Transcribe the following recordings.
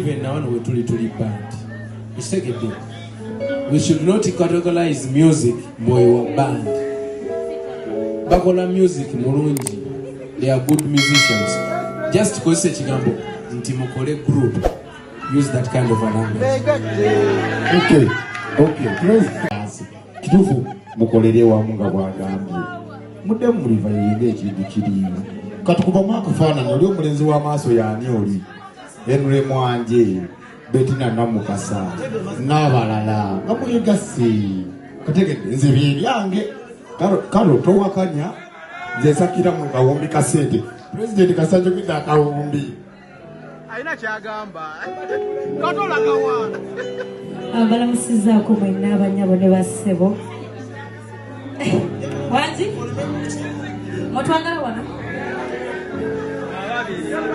even now we tuli band. It's take a bit. We should not categorize music moyo band. Bakola music mulungi. They are good musicians. Just because it's chigambo nti mukole group. Use that kind of a language. Okay. Kitufu mukolere wamu nga bwagambye. Mudde muliva yinde ekintu kiriyo. Katukuba mwakufaanana oli omulenzi w'amaaso y'ani oli. Henry Mwanje, Bettina Namukasa, n'abalala nga mwegasse. Kategedde nze byange. Kalo towakanya nze sakira mu kawumbi ka ssente. President Kasajjukidde akawumbi. Aina kyagamba. Katolagawa. Abalamusizaako mwenna abanyabo ne bassebo. Wanzi? Mutwagala wano?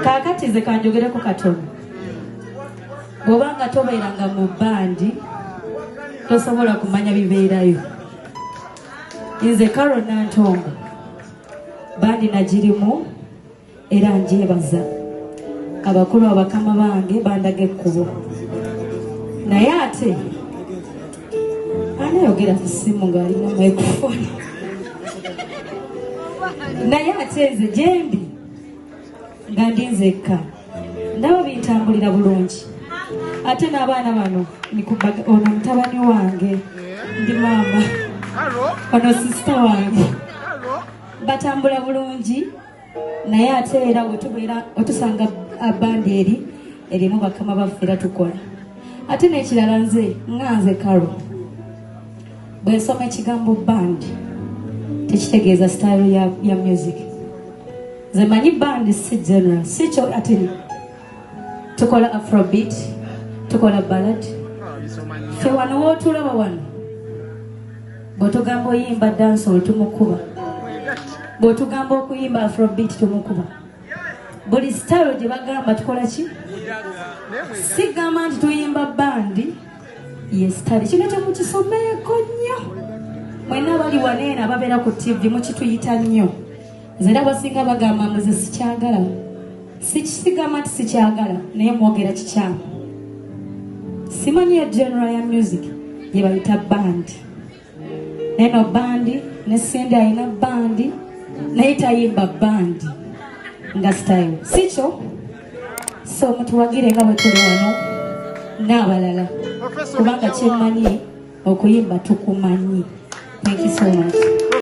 Kaakati nze kanjogereko katono. Bw'obanga tobeeranga mu bandi, tosobola kumanya bibeerayo. Nze Carol Nantongo, bandi nagirimu era njebaza. Abakulu abakama bange bandaga ekkubo. Naye ate anayogera ku ssimu ng'alina microphone. Naye ate nze gyembi nga ndi nzekka ndaba bintambulira bulungi. Ate n'abaana bano ono mutabani wange ndi maama ono sisita wange batambula bulungi. Naye ate era wetubeera otusanga abandi erimu bakama baffe era tukola. Ate n'ekirala nze Carol bwe nsoma ekigambo band tekitegeeza style ya music. Nze manyi band si general, si kyo ate tukola afrobeat, tukola ballad. Ffe wano wootulaba wano bw'otugamba oyimba dancehall tumukuba, bw'otugamba okuyimba afrobeat tumukuba. Buli style gye bagamba tukola ki? Si gamba nti tuyimba bandi ye style. Kino temukisomeeko nnyo. Mwenna bali waneena ababeera ku TV mukituyita nnyo. Nze era basinga bagamba muze sikyagala. Sikisigamba nti sikyagala naye mwogera kikyamu. Simanyi ya genre ya music ye bayita bandi. Neno bandi ne Sindi alina bandi naye tayimba bandi nga style. Si kyo? So mutuwagire nga bwe tuli wano n'abalala kubanga kyemmanyi okuyimba tukumanyi. Thank you so much.